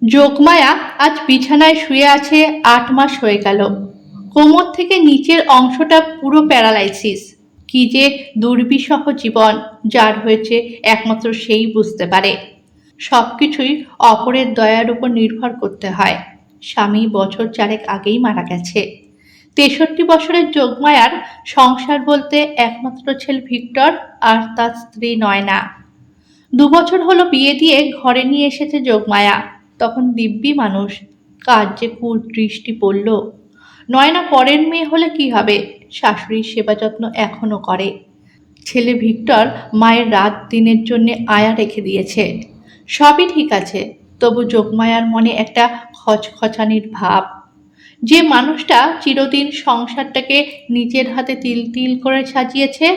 যোগমায়া আজ বিছানায় শুয়ে আছে। ৮ মাস হয়ে গেল। কোমর থেকে নিচের অংশটা পুরো প্যারালাইসিস। কি যে দুর্বিষহ জীবন যার হয়েছে একমাত্র সেই বুঝতে পারে। সবকিছুই অপরের দয়ার উপর নির্ভর করতে হয়। স্বামী বছর 4 আগেই মারা গেছে। 63 বছরের যোগমায়ার সংসার বলতে একমাত্র ছেলে ভিক্টর আর তার স্ত্রী নয়না। 2 বছর হলো বিয়ে দিয়ে ঘরে নিয়ে এসেছে যোগমায়া। তখন দিব্যি মানুষ, কার যে কুদৃষ্টি পড়ল। নয়না পরের মেয়ে হলে কি হবে, শাশুড়ির সেবা যত্ন এখনো করে। ছেলে ভিক্টর মায়ের রাত দিনের জন্য আয়া রেখে দিয়েছে। সবই ঠিক আছে, তবু যোগমায়ার মনে একটা খচখচানির ভাব। যে মানুষটা চিরদিন সংসারটাকে নিজের হাতে তিল তিল করে সাজিয়েছে,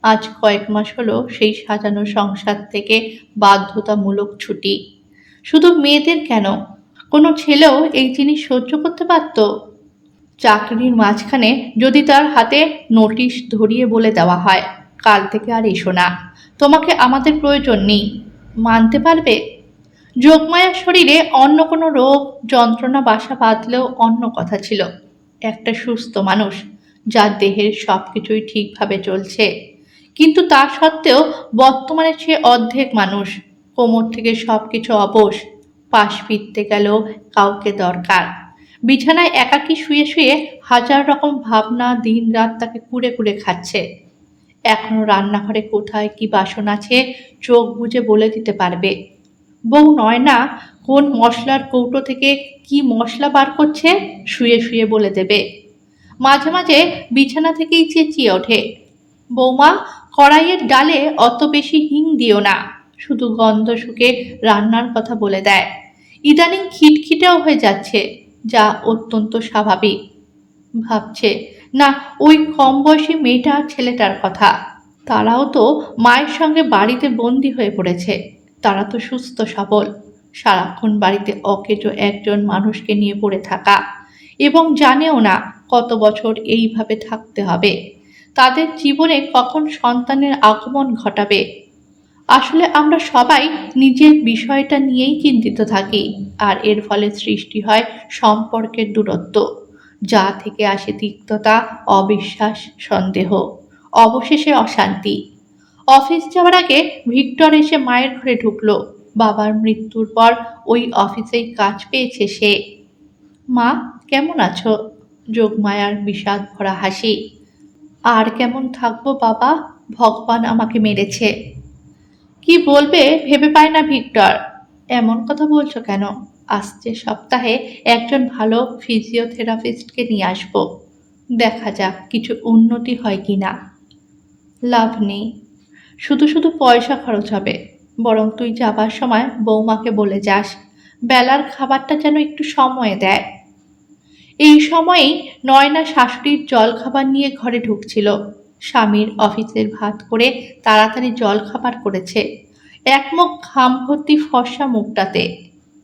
আজ কয়েক মাস হলো সেই সাজানো সংসার থেকে বাধ্যতামূলক ছুটি। শুধু মেয়েদের কেন, কোনো ছেলেও এই জিনিস সহ্য করতে পারত? চাকরির মাঝখানে যদি তার হাতে নোটিশ ধরিয়ে বলে দেওয়া হয়, কাল থেকে আর এসো না, তোমাকে আমাদের প্রয়োজন নেই, মানতে পারবে? যোগমায়ার শরীরে অন্য কোনো রোগ যন্ত্রণা বাসা বাঁধলেও অন্য কথা ছিল। একটা সুস্থ মানুষ, যার দেহের সবকিছুই ঠিকভাবে চলছে, কিন্তু তা সত্ত্বেও বর্তমানে সে অর্ধেক মানুষ। কোমর থেকে সবকিছু অবশ। পাশ ফিরতে গেলেও কাউকে দরকার। বিছানায় একাকী শুয়ে শুয়ে হাজার রকম ভাবনা দিন রাত তাকে কুরে কুরে খাচ্ছে। এখনো রান্নাঘরে কোথায় কি বাসন আছে চোখ বুজে বলে দিতে পারবে। বউ নয়না কোন মশলার কৌটো থেকে কি মশলা বার করছে শুয়ে শুয়ে বলে দেবে। মাঝে মাঝে বিছানা থেকেই চেঁচিয়ে ওঠে, বৌমা, কড়াইয়ের ডালে অত বেশি হিং দিও না, শুধু গন্ধ শুকে রান্নার কথা বলে দেয়। ইদানিং খিটখিটেও হয়ে যাচ্ছে, যা অত্যন্ত স্বাভাবিক। ভাবছে, না, ওই কম বয়সী মেয়েটা আর ছেলেটার কথা। তারাও তো মায়ের সঙ্গে বাড়িতে বন্দি হয়ে পড়েছে। তারা তো সুস্থ সবল, সারাক্ষণ বাড়িতে অকেজো একজন মানুষকে নিয়ে পড়ে থাকা, এবং জানেও না কত বছর এইভাবে থাকতে হবে। তাদের জীবনে কখন সন্তানের আগমন ঘটাবে। আসলে আমরা সবাই নিজের বিষয়টা নিয়েই চিন্তিত থাকি, আর এর ফলে সৃষ্টি হয় সম্পর্কের দূরত্ব, যা থেকে আসে তিক্ততা, অবিশ্বাস, সন্দেহ, অবশেষে অশান্তি। অফিস যাওয়ার আগে ভিক্টর এসে মায়ের ঘরে ঢুকলো। বাবার মৃত্যুর পর ওই অফিসেই কাজ পেয়েছে সে। মা, কেমন আছো? যোগমায়ার বিষাদ ভরা হাসি। আর কেমন থাকবো বাবা, ভগবান আমাকে মেরেছে। কি বলবে ভেবে পায় না ভিক্টর। এমন কথা বলছো কেন? আসছে সপ্তাহে একজন ভালো ফিজিওথেরাপিস্টকে নিয়ে আসবো। দেখা যাক কিছু উন্নতি হয় কিনা। লাভ নেই, শুধু শুধু পয়সা খরচ হবে। বরং তুই যাবার সময় বৌমাকে বলে যাস, বেলার খাবারটা যেন একটু সময়ে দেয়। এই সময়েই নয়না শাশুড়ির জলখাবার নিয়ে ঘরে ঢুকছিল। স্বামীর অফিসের ভাত করে তাড়াতাড়ি জলখাবার করেছে, এক মুখ ঘাম ভর্তি ফর্সা মুখটাতে।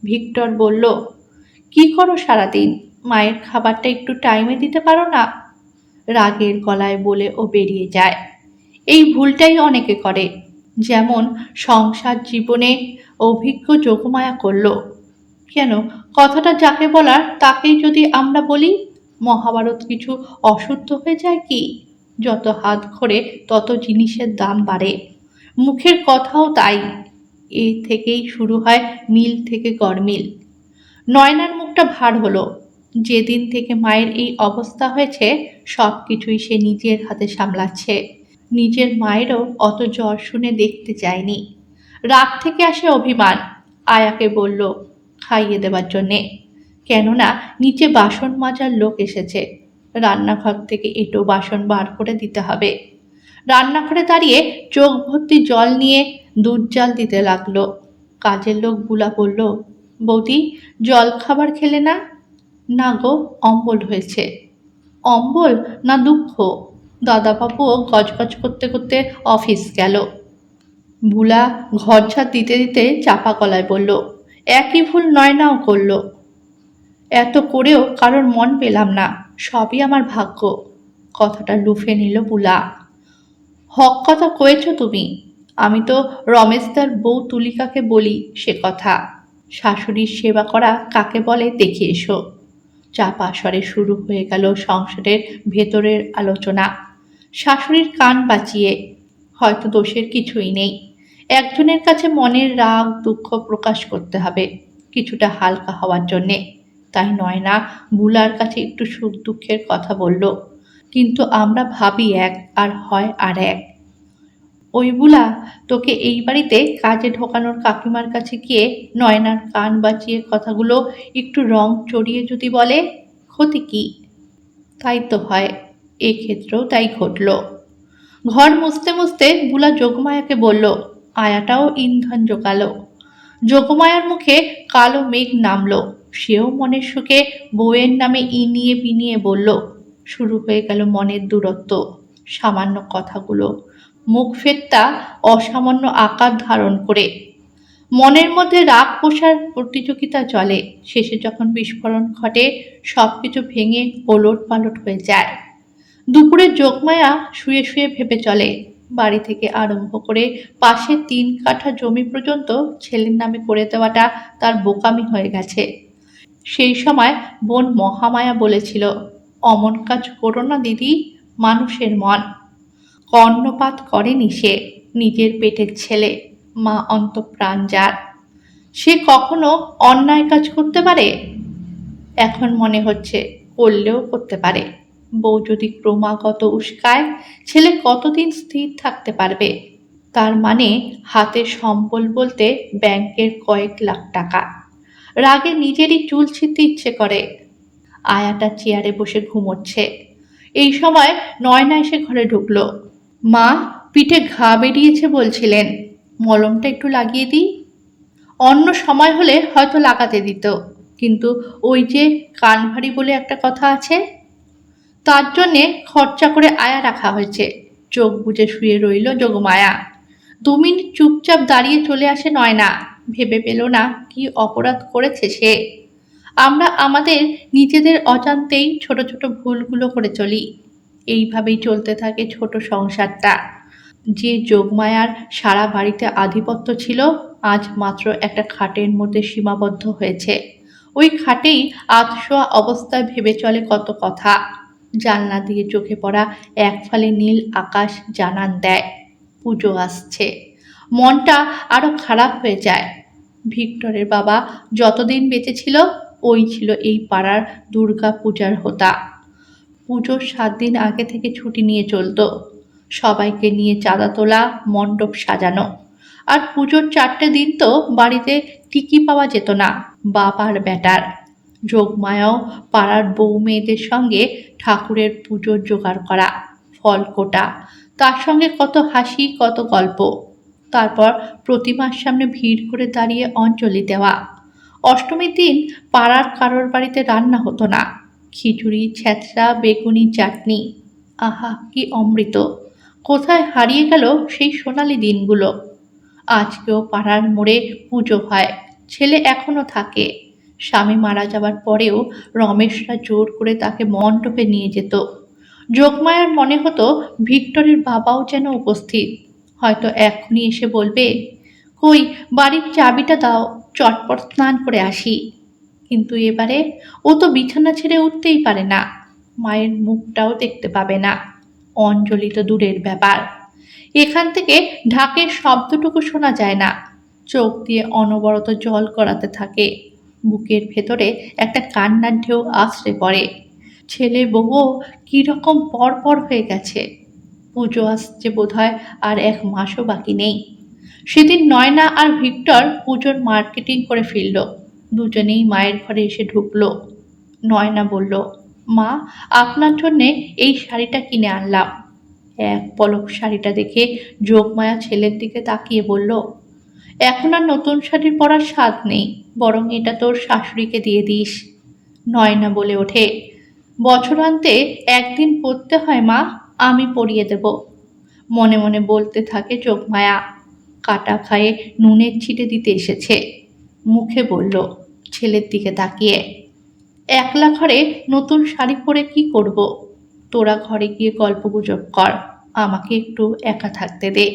ভিক্টর বলল, কি করো সারাদিন? মায়ের খাবারটা একটু টাইমে দিতে পারো না? রাগের গলায় বলে ও বেরিয়ে যায়। এই ভুলটাই অনেকে করে, যেমন সংসার জীবনে অভিজ্ঞ যোগমায়া করল। কেন, কথাটা যাকে বলার তাকেই যদি আমরা বলি, মহাভারত কিছু অশুদ্ধ হয়ে যায় কি? যত হাত ঘোরে তত জিনিসের দাম বাড়ে। মুখের কথাও তাই। এ থেকেই শুরু হয় মিল থেকে গড়মিল। নয়নার মুখটা ভার হলো। যেদিন থেকে মায়ের এই অবস্থা হয়েছে, সব কিছুই সে নিজের হাতে সামলাচ্ছে। নিজের মায়েরও অত জ্বর শুনে দেখতে চায়নি। রাত থেকে আসে অভিমান। আয়াকে বলল খাইয়ে দেবার জন্যে, কেননা নিচে বাসন মাজার লোক এসেছে। রান্নাঘর থেকে এঁটো বাসন বার করে দিতে হবে। রান্নাঘরে দাঁড়িয়ে চোখ ভর্তি জল নিয়ে দুধ জাল দিতে লাগলো। কাজের লোক বুলা বলল, বৌদি, জল খাবার খেলে না? না গো, অম্বল হয়েছে। অম্বল না দুঃখ? দাদাবাবুও গজগজ করতে করতে অফিস গেল। বুলা ঘর ঝাড় দিতে দিতে চাপা গলায় বলল, একই ভুল নয়নাও করল। এত করেও কারোর মন পেলাম না, সবই আমার ভাগ্য। কথাটা লুফে নিল বুলা। হক কথা কয়েছ তুমি। আমি তো রমেশদার বউ তুলিকাকে বলি সে কথা। শাশুড়ির সেবা করা কাকে বলে দেখে এসো। চাপা স্বরে শুরু হয়ে গেল সংসারের ভেতরের আলোচনা। শাশুড়ির কান বাঁচিয়ে, হয়তো দোষের কিছুই নেই, একজনের কাছে মনের রাগ দুঃখ প্রকাশ করতে হবে কিছুটা হালকা হওয়ার জন্যে। তাই নয়না বুলার কাছে একটু সুখ দুঃখের কথা বলল, কিন্তু আমরা ভাবি এক আর হয় আর এক। ওই বুলা তোকে এই বাড়িতে কাজে ঢোকানোর কাকিমার কাছে গিয়ে নয়নার কান বাঁচিয়ে কথাগুলো একটু রং চড়িয়ে যদি বলে, ক্ষতি কি? তাই তো হয়, এক্ষেত্রেও তাই ঘটল। ঘর মুছতে মুছতে বুলা যোগমায়াকে বলল, আয়াটাও ইন্ধন জোগালো। যোগমায়ার মুখে কালো মেঘ নামলো। সেও মনের সুখে বউয়ের নামে ইনিয়ে বিনিয়ে বলল। শুরু হয়ে গেল মনের দূরত্ব। সামান্য কথাগুলো মুখ ফেরতা অসামান্য আকার ধারণ করে। মনের মধ্যে রাগ পোষার প্রতিযোগিতা চলে। শেষে যখন বিস্ফোরণ ঘটে, সবকিছু ভেঙে ওলট পালট হয়ে যায়। দুপুরে যোগমায়া শুয়ে শুয়ে ভেবে চলে, বাড়ি থেকে আরম্ভ করে পাশে 3 কাঠা জমি পর্যন্ত ছেলের নামে করে দেওয়াটা তার বোকামি হয়ে গেছে। সেই সময় বোন মহামায়া বলেছিল, অমন কাজ করো না দিদি, মানুষের মন। কর্ণপাত করেনি সে, নিজের পেটের ছেলে, মা অন্তঃপ্রাণ যার, সে কখনো অন্যায় কাজ করতে পারে? এখন মনে হচ্ছে করলেও করতে পারে। বউ যদি ক্রমাগত উস্কায়, ছেলে কতদিন স্থির থাকতে পারবে? তার মানে হাতে সম্বল বলতে ব্যাংকের কয়েক লাখ টাকা। রাগে নিজেরই চুল ছিঁড়তে ইচ্ছে করে। আয়াটা চেয়ারে বসে ঘুমোচ্ছে। এই সময় নয়না এসে ঘরে ঢুকলো। মা, পিঠে ঘা বেরিয়েছে বলছিলেন, মলমটা একটু লাগিয়ে দিই? অন্য সময় হলে হয়তো লাগাতে দিত, কিন্তু ওই যে কান ভারী বলে একটা কথা আছে, তার জন্যে খরচা করে আয়া রাখা হয়েছে। চোখ বুজে শুয়ে রইল যোগমায়া। 2 মিনিট চুপচাপ দাঁড়িয়ে চলে আসে নয়না। ভেবে পেল না কি অপরাধ করেছে সে। আমরা আমাদের নিজেদের অজান্তেই ছোট ছোট ভুলগুলো করে চলি। এইভাবেই চলতে থাকে ছোট সংসারটা। যে যোগমায়ার সারা বাড়িতে আধিপত্য ছিল, আজ মাত্র একটা খাটের মধ্যে সীমাবদ্ধ হয়েছে। ওই খাটেই আধশোয়া অবস্থায় ভেবে চলে কত কথা। জানলা দিয়ে চোখে পড়া এক ফালি নীল আকাশ জানান দেয় পুজো আসছে। মনটা আরো খারাপ হয়ে যায়। ভিক্টরের বাবা যতদিন বেঁচে ছিল, ওই ছিল এই পাড়ার দুর্গা পূজার হোতা। পুজোর 7 দিন আগে থেকে ছুটি নিয়ে চলতো। সবাইকে নিয়ে চাঁদা তোলা, মণ্ডপ সাজানো। আর পুজোর 4টে দিন তো বাড়িতে টিকি পাওয়া যেত না বাপ আর বেটার। যোগমায়াও পাড়ার বউ মেয়েদের সঙ্গে ঠাকুরের পুজোর জোগাড় করা, ফল কোটা, তার সঙ্গে কত হাসি কত গল্প। তারপর প্রতিমার সামনে ভিড় করে দাঁড়িয়ে অঞ্জলি দেওয়া। অষ্টমীর দিন পাড়ার কারোর বাড়িতে রান্না হতো না। খিচুড়ি, ছ্যাঁচড়া, বেগুনি, চাটনি, আহা কি অমৃত! কোথায় হারিয়ে গেল সেই সোনালি দিনগুলো? আজকেও পাড়ার মোড়ে পুজো হয়, ছেলে এখনো থাকে। স্বামী মারা যাবার পরেও রমেশরা জোর করে তাকে মণ্ডপে নিয়ে যেত। যোগমায়ার মনে হতো ভিক্টরের বাবাও যেন উপস্থিত। হয়তো এখনই এসে বলবে, কই বাড়ির চাবিটা দাও, চটপট স্নান করে আসি। কিন্তু এবারে ও তো বিছানা ছেড়ে উঠতেই পারে না, মায়ের মুখটাও দেখতে পাবে না। অঞ্জলি তো দূরের ব্যাপার, এখান থেকে ঢাকের শব্দটুকু শোনা যায় না। চোখ দিয়ে অনবরত জল গড়াতে থাকে। বুকের ভেতরে একটা কান্নার ঢেউ আছড়ে পড়ে। ছেলে বউও কিরকম পর হয়ে গেছে। পুজো আসছে বোধহয় আর 1 মাসও বাকি নেই। সেদিন নয়না আর ভিক্টর পুজোর মার্কেটিং করে ফিরল। দুজনেই মায়ের ঘরে এসে ঢুকলো। নয়না বলল, মা, আপনার জন্যে এই শাড়িটা কিনে আনলাম। এক পলক শাড়িটা দেখে যোগমায়া ছেলের দিকে তাকিয়ে বলল, এখন আর নতুন শাড়ি পরার স্বাদ নেই, বরং এটা তোর শাশুড়িকে দিয়ে দিস। নয়না বলে ওঠে, বছরান্তে একদিন পরতে হয় মা, আমি পরিয়ে দেব। মনে মনে বলতে থাকে যোগমায়া, কাটা খায়ে নুনের ছিটে দিতে এসেছে। মুখে বলল ছেলের দিকে তাকিয়ে, একলা ঘরে নতুন শাড়ি পরে কি করব? তোরা ঘরে গিয়ে গল্পগুজব কর, আমাকে একটু একা থাকতে দে।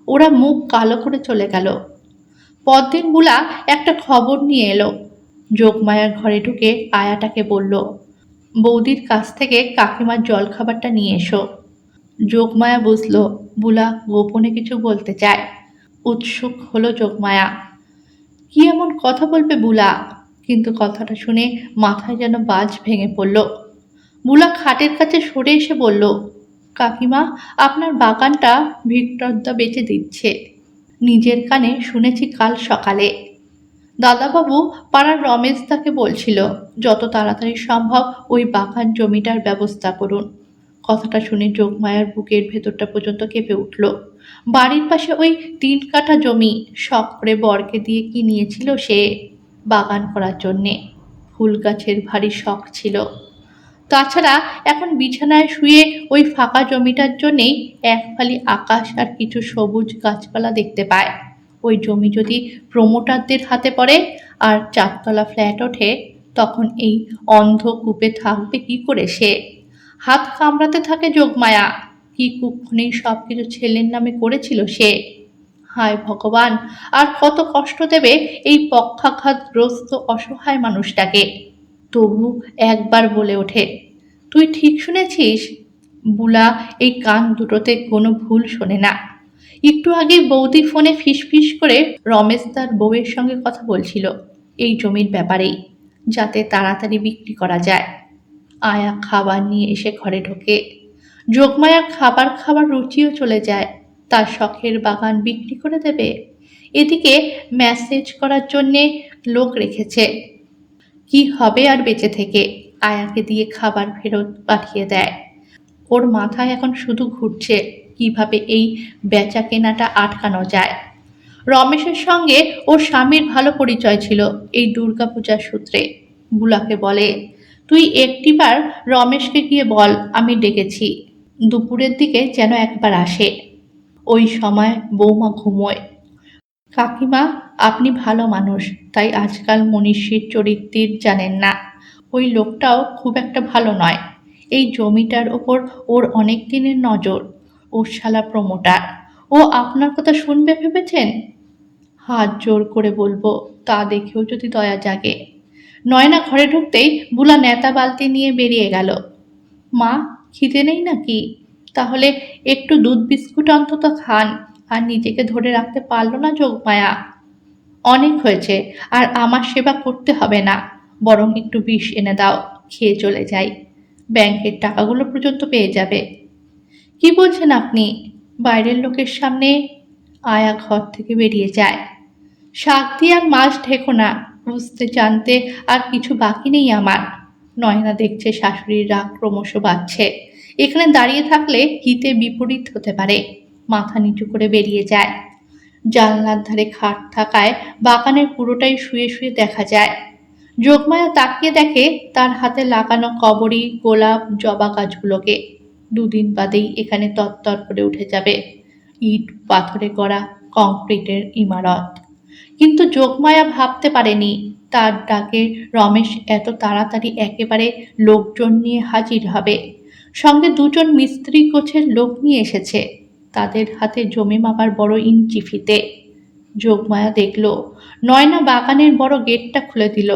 ওরা মুখ কালো করে চলে গেল। পরদিন বুলা একটা খবর নিয়ে এলো। যোগমায়ার ঘরে ঢুকে আয়াটাকে বলল, বৌদির কাছ থেকে কাকিমার জলখাবারটা নিয়ে এসো। যোগমায়া বুঝলো বুলা গোপনে কিছু বলতে চায়। উৎসুক হলো যোগমায়া, কি এমন কথা বলবে বুলা? কিন্তু কথাটা শুনে মাথায় যেন বাজ ভেঙে পড়ল। বুলা খাটের কাছে সরে এসে বলল, কাকিমা, আপনার বাগানটা ভিক্টরদা বেচে দিচ্ছে। নিজের কানে শুনেছি কাল সকালে। দাদাবাবু পাড়ার রমেশদাকে বলছিল যত তাড়াতাড়ি সম্ভব ওই বাগান জমিটার ব্যবস্থা করুন। কথাটা শুনে যোগমায়ার বুকের ভেতরটা পর্যন্ত কেঁপে উঠল। বাড়ির পাশে ওই 3 কাঠা জমি শখ করে বরকে দিয়ে কি নিয়েছিল সে, বাগান করার জন্যে। ফুল গাছের ভারী শখ ছিল। তাছাড়া এখন বিছানায় শুয়ে ওই ফাঁকা জমিটার জন্যেই এক ফালি আকাশ আর কিছু সবুজ গাছপালা দেখতে পায়। ওই জমি যদি প্রমোটারদের হাতে পড়ে আর 4তলা ফ্ল্যাট ওঠে, তখন এই অন্ধকূপে থাকবে কি করে সে? হাত কামড়াতে থাকে যোগমায়া। কি কুক্ষণেই সব কিছু ছেলের নামে করেছিল সে। হায় ভগবান, আর কত কষ্ট দেবে এই পক্ষাঘাতগ্রস্ত অসহায় মানুষটাকে। তবু একবার বলে ওঠে, তুই ঠিক শুনেছিস? বুলা এই কান দুটোতে কোনো ভুল শোনে না। একটু আগে বৌদি ফোনে ফিসফিস করে রমেশ তার বউয়ের সঙ্গে কথা বলছিল এই জমির ব্যাপারেই, যাতে তাড়াতাড়ি বিক্রি করা যায়। আয়া খাবার নিয়ে এসে ঘরে ঢোকে। যোগমায়ার খাবার খাবার রুচিও চলে যায়। তার শখের বাগান বিক্রি করে দেবে। এদিকে মেসেজ করার জন্যে লোক রেখেছে। কি হবে আর বেঁচে থেকে? আয়াকে দিয়ে খাবার ফেরত পাঠিয়ে দেয়। ওর মাথায় এখন শুধু ঘুরছে কিভাবে এই বেচা কেনাটা আটকানো যায়। রমেশের সঙ্গে ওর স্বামীর ভালো পরিচয় ছিল এই দুর্গাপূজার সূত্রে। বুলাকে বলে, তুই একটিবার রমেশকে গিয়ে বল আমি ডেকেছি, দুপুরের দিকে যেন একবার আসে। ওই সময় বৌমা ঘুমোয়। কাকিমা, আপনি ভালো মানুষ, তাই আজকাল মনীষীর চরিত্রের জানেন না। ওই লোকটাও খুব একটা ভালো নয়। এই জমিটার ওপর ওর অনেক দিনের নজর। ওর শালা প্রমোটার। ও আপনার কথা শুনবে ভেবেছেন? হাত জোর করে বলবো, তা দেখেও যদি দয়া জাগে। নয়না ঘরে ঢুকতেই বুলা নেতা বালতি নিয়ে বেরিয়ে গেল। মা, খিদে নেই নাকি? তাহলে একটু দুধ বিস্কুট অন্তত খান। আর নিজেকে ধরে রাখতে পারল না যোগমায়া। অনেক হয়েছে, আর আমার সেবা করতে হবে না, বরং একটু বিষ এনে দাও, খেয়ে চলে যাই। ব্যাংকের টাকাগুলো পর্যন্ত পেয়ে যাবে। কি বলছেন আপনি? বাইরের লোকের সামনে? আয়া ঘর থেকে বেরিয়ে যায়। শাক দিয়ে আর মাছ ঢেকো না, বুঝতে জানতে আর কিছু বাকি নেই আমার। নয়না দেখছে শাশুড়ির রাগ ক্রমশ বাড়ছে। এখানে দাঁড়িয়ে থাকলে হিতে বিপরীত হতে পারে। মাথা নিচু করে বেরিয়ে যায়। জানলার ধারে খাট থাকায় বাগানের পুরোটাই শুয়ে শুয়ে দেখা যায়। যোগমায়া তাকিয়ে দেখে তার হাতে লাগানো কবরী, গোলাপ, জবা গাছগুলোকে। 2 দিন বাদেই এখানে তত্তর করে উঠে যাবে ইট পাথরে গড়া কংক্রিটের ইমারত। কিন্তু যোগমায়া ভাবতে পারেনি তার ডাকে রমেশ এত তাড়াতাড়ি একেবারে লোকজন নিয়ে হাজির হবে। সঙ্গে 2জন মিস্ত্রি গোছের লোক নিয়ে এসেছে। তাদের হাতে জমি মাপার বড় ইঞ্চি ফিতে। যোগমায়া দেখল নয়না বাগানের বড় গেটটা খুলে দিল।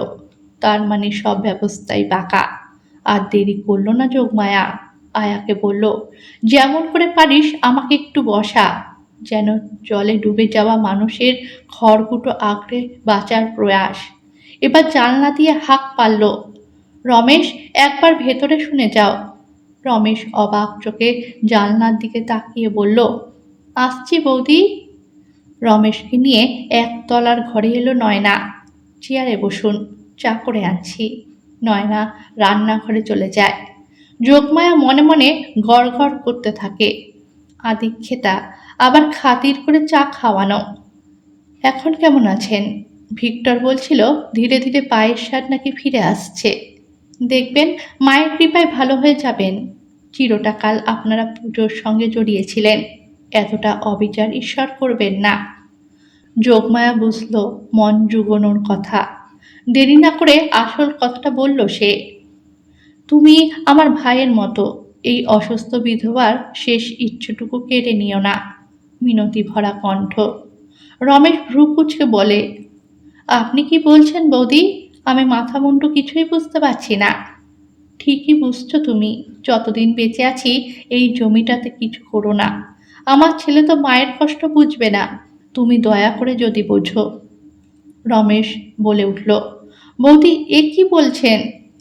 তার মানে সব ব্যবস্থাই পাকা। আর দেরি করল না যোগমায়া। আয়াকে বলল, যেমন করে পারিস আমাকে একটু বসা। যেন জলে ডুবে যাওয়া মানুষের খড়কুটো আঁকড়ে বাঁচার প্রয়াস। এবার জানলা দিয়ে হাঁক পারল, রমেশ, একবার ভেতরে শুনে যাও। রমেশ অবাক চোখে জানলার দিকে তাকিয়ে বলল, আসছি বৌদি। রমেশকে নিয়ে 1তলার ঘরে এলো নয়না। চেয়ারে বসুন, চা করে আনছি। নয়না রান্নাঘরে চলে যায়। যোগমায়া মনে মনে গড় গড় করতে থাকে। আদিক্ষেতা, আবার খাতির করে চা খাওয়ানো। এখন কেমন আছেন? ভিক্টর বলছিল ধীরে ধীরে পায়ের স্বাদ নাকি ফিরে আসছে। দেখবেন মায়ের কৃপায় ভালো হয়ে যাবেন। চিরটা কাল আপনারা পুজোর সঙ্গে জড়িয়েছিলেন, এতটা অবিচার ঈশ্বর করবেন না। যোগমায়া বুঝল মন জুগোনোর কথা। দেরি না করে আসল কথাটা বলল সে, তুমি আমার ভাইয়ের মতো, এই অসুস্থ বিধবার শেষ ইচ্ছেটুকু কেড়ে নিও না। মিনতি ভরা কণ্ঠ। রমেশ ভ্রু কুঁচকে বলে, আপনি কি বলছেন বৌদি? আমি মাথা মুন্ডু কিছুই বুঝতে পারছি না। ঠিকই বুঝছো তুমি। যতদিন বেঁচে আছি এই জমিটাতে কিছু করো না। আমার ছেলে তো মায়ের কষ্ট বুঝবে না। তুমি দয়া করে যদি বোঝো। রমেশ বলে উঠল, বৌদি এ কি বলছেন?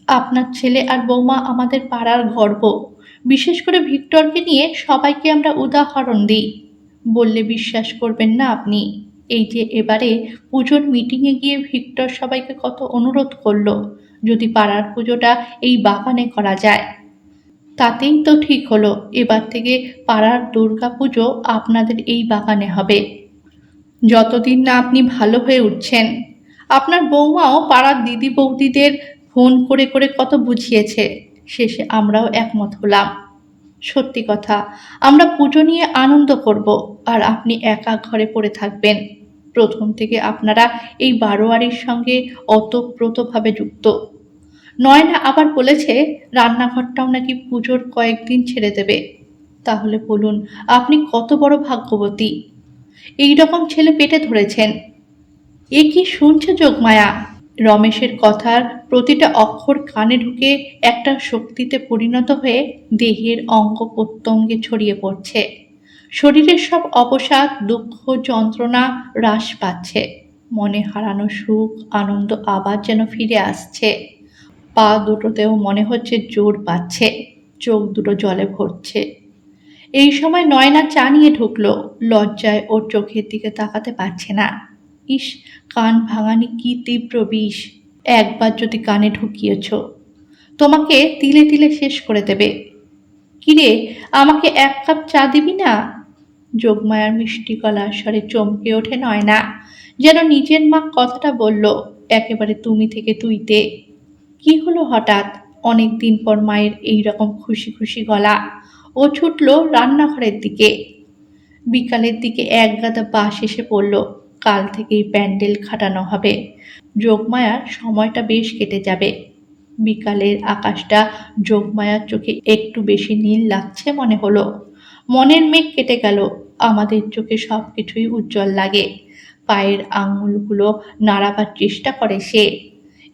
আপনার ছেলে আর বৌমা আমাদের পাড়ার গর্ব। বিশেষ করে ভিক্টরকে নিয়ে সবাইকে আমরা উদাহরণ দিই। বললে বিশ্বাস করবেন না আপনি। এই যে এবারে পুজোর মিটিংয়ে গিয়ে ভিক্টর সবাইকে কত অনুরোধ করলো, যদি পাড়ার পুজোটা এই বাগানে করা যায়। তাতেই তো ঠিক হলো, এবার থেকে পাড়ার দুর্গা পুজো আপনাদের এই বাগানে হবে। যতদিন না আপনি ভালো হয়ে উঠছেন। আপনার বৌমাও পাড়ার দিদি বৌদিদের ফোন করে করে কত বুঝিয়েছে। শেষে আমরাও একমত হলাম। সত্যি কথা, আমরা পুজো নিয়ে আনন্দ করব, আর আপনি একা ঘরে পড়ে থাকবেন। প্রথম থেকে আপনারা এই বারোয়ারির সঙ্গে ওতপ্রোতভাবে যুক্ত। নয়না আবার বলেছে রান্নাঘরটাও নাকি পুজোর কয়েকদিন ছেড়ে দেবে। তাহলে বলুন, আপনি কত বড় ভাগ্যবতী। এই রকম ছেলে পেটে ধরেছেন। এ কি শুনছে যোগমায়া? রমেশের কথার প্রতিটা অক্ষর কানে ঢুকে একটা শক্তিতে পরিণত হয়ে দেহের অঙ্গ প্রত্যঙ্গে ছড়িয়ে পড়ছে। শরীরের সব অবসাদ, দুঃখ, যন্ত্রণা হ্রাস পাচ্ছে। মনে হারানো সুখ, আনন্দ আবার যেন ফিরে আসছে। পা দুটোতেও মনে হচ্ছে জোর পাচ্ছে। চোখ দুটো জলে ভরছে। এই সময় নয়না চা নিয়ে ঢুকলো। লজ্জায় ওর চোখের দিকে তাকাতে পারছে না। ইস, কান ভাঙানি কি তীব্র বিষ! একবার যদি কানে ঢুকিয়েছ, তোমাকে তিলে তিলে শেষ করে দেবে। কিরে, আমাকে এক কাপ চা দিবি না? যোগমায়ার মিষ্টি গলার স্বরে চমকে ওঠে নয়না, যেন নিজের মা কথাটা বলল একেবারে তুমি থেকে তুইতে। কি হলো হঠাৎ? অনেক দিন পর মায়ের এই রকম খুশি খুশি গলা। ও ছুটল রান্নাঘরের দিকে। বিকালের দিকে এক গাদা বাঁশ এসে পড়ল। কাল থেকেই প্যান্ডেল খাটানো হবে। যোগমায়ার সময়টা বেশ কেটে যাবে। বিকালের আকাশটা যোগমায়ার চোখে একটু বেশি নীল লাগছে মনে হলো। মনের মেঘ কেটে গেল। আমাদের চোখে সব কিছুই উজ্জ্বল লাগে। পায়ের আঙুলগুলো নাড়াবার চেষ্টা করে সে।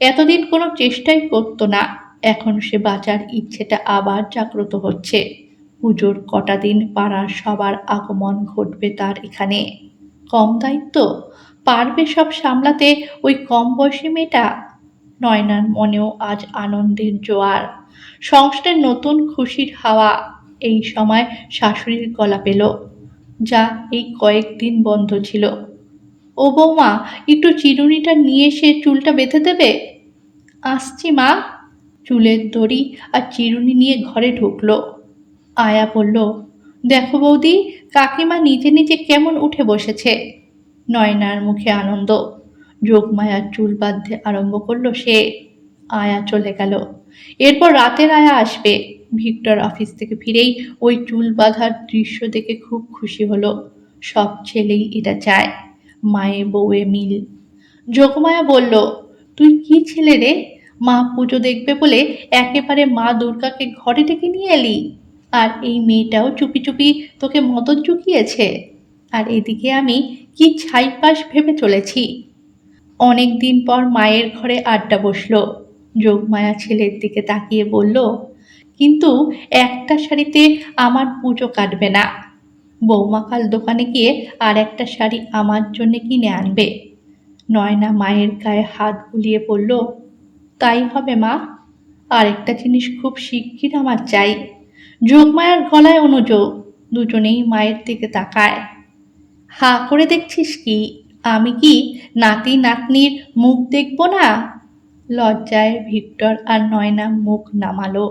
এতদিন কোনো চেষ্টাই করতো না। এখন সে বাঁচার ইচ্ছেটা আবার জাগ্রত হচ্ছে। পুজোর কটা দিন পাড়ার সবার আগমন ঘটবে তার এখানে। কম দায়িত্ব? পারবে সব সামলাতে ওই কম বয়সী মেয়েটা? নয়নার মনেও আজ আনন্দের জোয়ার। সংসারের নতুন খুশির হাওয়া। এই সময় শাশুড়ির গলা পেল, যা এই কয়েকদিন বন্ধ ছিল। ও বৌমা, একটু চিরুনিটা নিয়ে এসে চুলটা বেঁধে দেবে। আসছি মা। চুলের দড়ি আর চিরুনি নিয়ে ঘরে ঢুকলো। আয়া বলল, দেখো বৌদি, কাকিমা নিজে নিজে কেমন উঠে বসেছে। নয়নার মুখে আনন্দ। যোগমায়ার চুল বাঁধতে আরম্ভ করলো সে। আয়া চলে গেল। এরপর রাতের আয়া আসবে। ভিক্টর অফিস থেকে ফিরেই ওই চুল বাঁধার দৃশ্য দেখে খুব খুশি হলো। সব ছেলেই এটা চায়, মায়ে বউয়ে মিল। যোগমায়া বলল, তুই কি ছেলে রে? মা পুজো দেখবে বলে একেবারে মা দুর্গাকে ঘরে ডেকে নিয়ে এলি, আর এই মেয়েটাও চুপি চুপি তোকে মদত চুকিয়েছে। আর এদিকে আমি কি ছাইপাশ ভেবে চলেছি। অনেক দিন পর মায়ের ঘরে আড্ডা বসলো। যোগমায়া ছেলের দিকে তাকিয়ে বলল, কিন্তু একটা শাড়িতে আমার পুজো কাটবে না। বৌমা কাল দোকানে গিয়ে আর একটা শাড়ি আমার জন্য কিনে আনবে। নয়না মায়ের গায়ে হাত বুলিয়ে বলল, তাই হবে মা। আরেকটা জিনিস খুব শিগগির আমার চাই। যোগমায়ার গলায় অনুযোগ। দুজনেই মায়ের দিকে তাকায়। হা করে দেখছিস কি? আমি কি নাতি নাতনির মুখ দেখব না? লজ্জায় ভিক্টর আর নয়না মুখ নামালো।